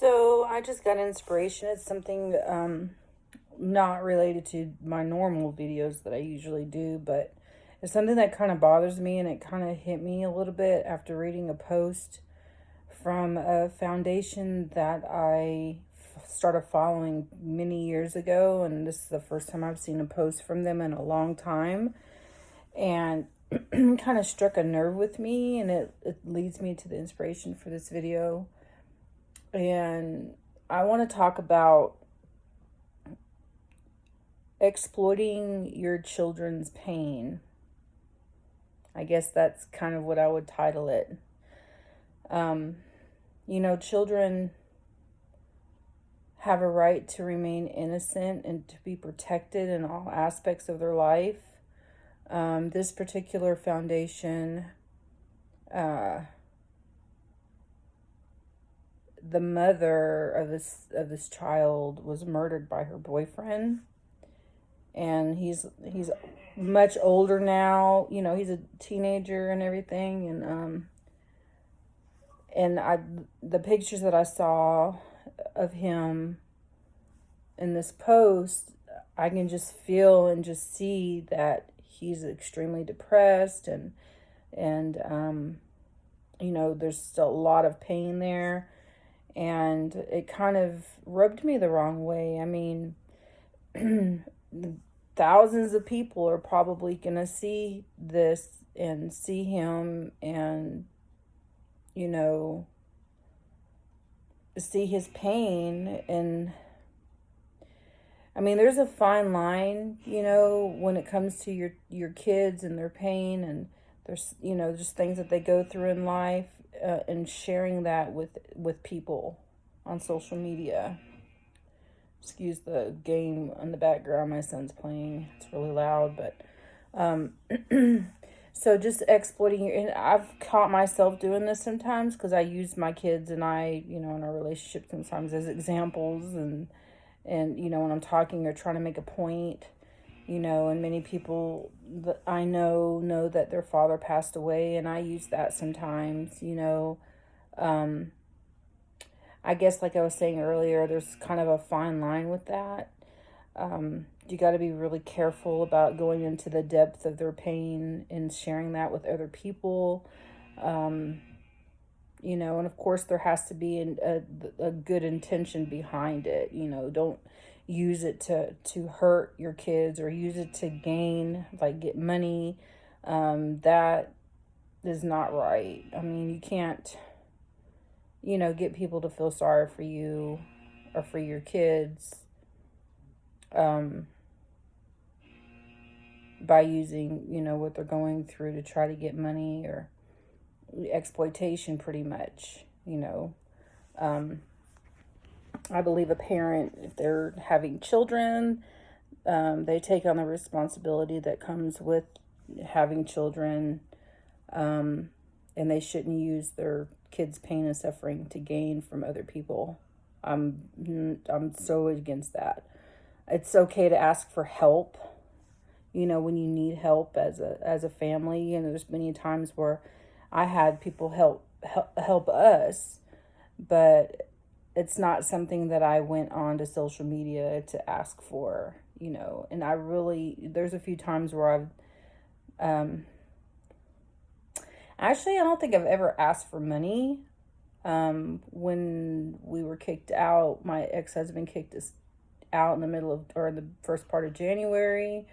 So I just got inspiration. It's something not related to my normal videos that I usually do, but it's something that kind of bothers me, and it kind of hit me a little bit after reading a post from a foundation that started following many years ago, and this is the first time I've seen a post from them in a long time, and kind of struck a nerve with me, and it leads me to the inspiration for this video. And I want to talk about exploiting your children's pain. I guess that's kind of what I would title it. Um, Children have a right to remain innocent and to be protected in all aspects of their life. This particular foundation, the mother of this child was murdered by her boyfriend, and he's much older now. He's a teenager and everything, and the pictures that I saw of him in this post, I can just feel and just see that he's extremely depressed, and there's still a lot of pain there, and it kind of rubbed me the wrong way. I mean, thousands of people are probably going to see this and see him and, see his pain. And I mean, there's a fine line, when it comes to your kids and their pain, and there's, just things that they go through in life, and sharing that with people on social media. Excuse the game in the background my son's playing. It's really loud, but so just exploiting and I've caught myself doing this sometimes because I use my kids and I, in our relationship sometimes as examples, and when I'm talking or trying to make a point, and many people that I know that their father passed away, and I use that sometimes. I guess, like I was saying earlier, there's kind of a fine line with that. You got to be really careful about going into the depth of their pain and sharing that with other people. And of course, there has to be a good intention behind it. Don't use it to hurt your kids or use it to get money. That is not right. I mean, you can't get people to feel sorry for you or for your kids, by using, what they're going through to try to get money, or exploitation, pretty much. I believe a parent, if they're having children, they take on the responsibility that comes with having children, and they shouldn't use their kids' pain and suffering to gain from other people. I'm so against that. It's okay to ask for help, when you need help as a family. And there's many times where I had people help us, but it's not something that I went on to social media to ask for, And there's a few times where actually, I don't think I've ever asked for money. When we were kicked out, my ex-husband kicked us out in the first part of January,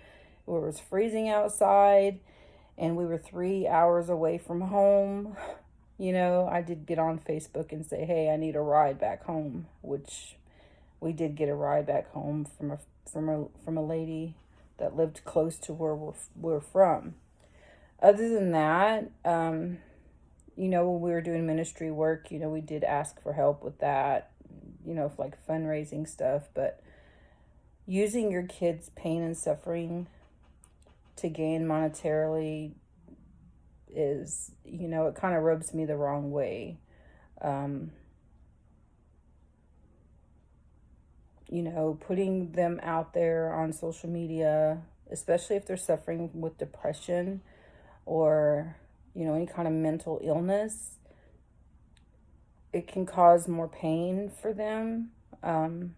where it was freezing outside, and we were 3 hours away from home. I did get on Facebook and say, hey, I need a ride back home, which we did get a ride back home from a lady that lived close to where we're from. Other than that, when we were doing ministry work, we did ask for help with that, for like fundraising stuff. But using your kids' pain and suffering to gain monetarily is, it kind of rubs me the wrong way. Putting them out there on social media, especially if they're suffering with depression or, any kind of mental illness, it can cause more pain for them. And,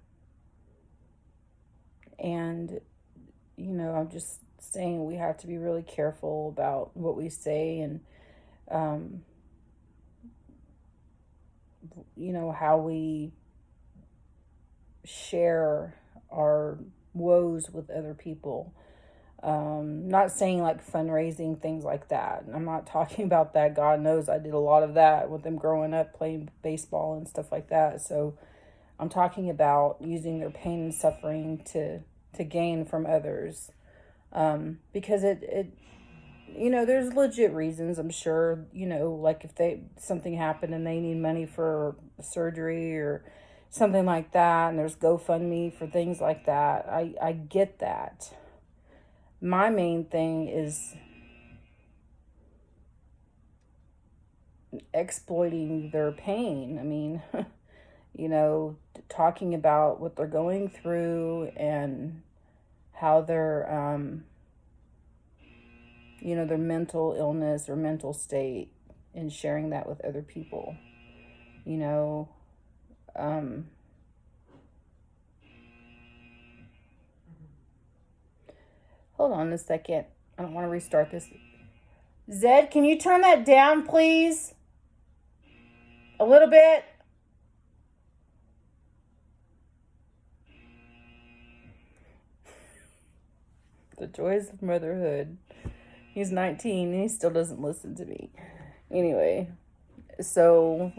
I'm just saying we have to be really careful about what we say and, how we share our woes with other people. Not saying like fundraising, things like that. I'm not talking about that. God knows I did a lot of that with them growing up, playing baseball and stuff like that. So I'm talking about using their pain and suffering to gain from others. Because it there's legit reasons, I'm sure, like if something happened and they need money for surgery or something like that, and there's GoFundMe for things like that. I get that. My main thing is exploiting their pain. I mean, talking about what they're going through and how their mental illness or mental state, and sharing that with other people. Hold on a second. I don't want to restart this. Zed, can you turn that down, please? A little bit. The joys of motherhood. He's 19 and he still doesn't listen to me. Anyway, so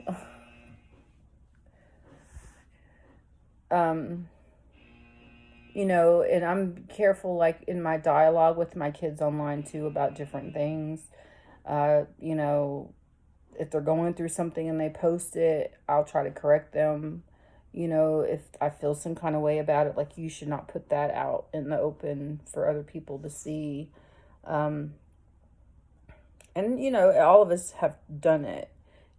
and I'm careful, like in my dialogue with my kids online too, about different things. If they're going through something and they post it, I'll try to correct them. If I feel some kind of way about it, like you should not put that out in the open for other people to see. And, all of us have done it.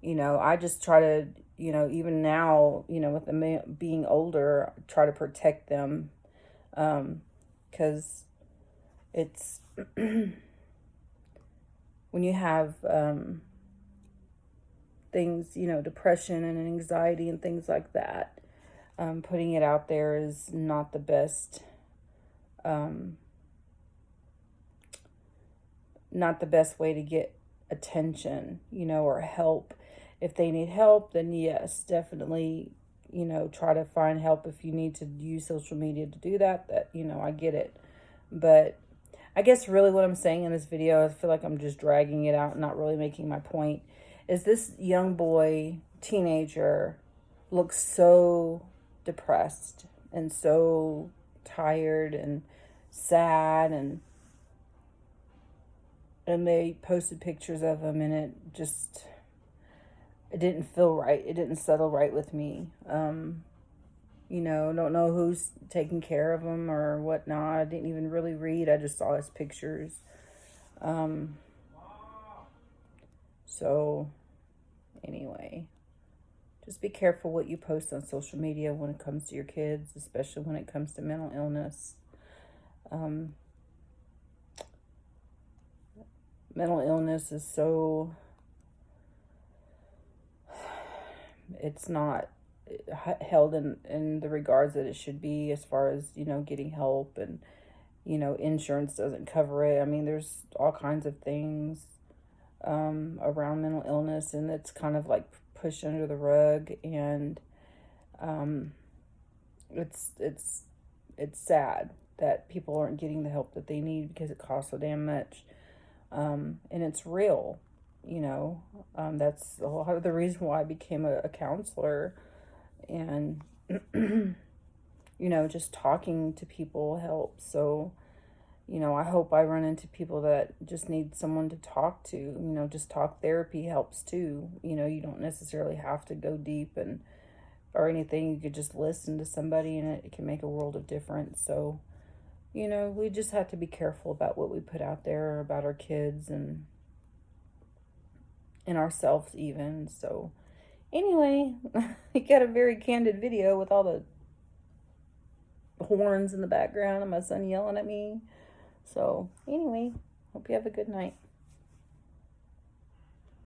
I just try to, even now, with them being older, try to protect them. Because it's, when you have things, depression and anxiety and things like that, putting it out there is not the best, way to get attention, or help. If they need help, then yes, definitely, try to find help. If you need to use social media to do that, I get it. But I guess really what I'm saying in this video, I feel like I'm just dragging it out and not really making my point, is this young boy, teenager, looks so depressed and so tired and sad, and they posted pictures of him, and it didn't feel right. It didn't settle right with me. Don't know who's taking care of him or whatnot. I didn't even really read. I just saw his pictures. So anyway, just be careful what you post on social media when it comes to your kids, especially when it comes to mental illness. Mental illness is it's not held in the regards that it should be, as far as, getting help, and, insurance doesn't cover it. I mean, there's all kinds of things around mental illness, and it's kind of like pushed under the rug, and it's sad that people aren't getting the help that they need because it costs so damn much. And it's real, that's a lot of the reason why I became a counselor. And, just talking to people helps. So, I hope I run into people that just need someone to talk to. Just talk therapy helps too. You don't necessarily have to go deep or anything. You could just listen to somebody, and it can make a world of difference. So, we just have to be careful about what we put out there about our kids and ourselves even. So anyway, I got a very candid video with all the horns in the background and my son yelling at me. So anyway, hope you have a good night.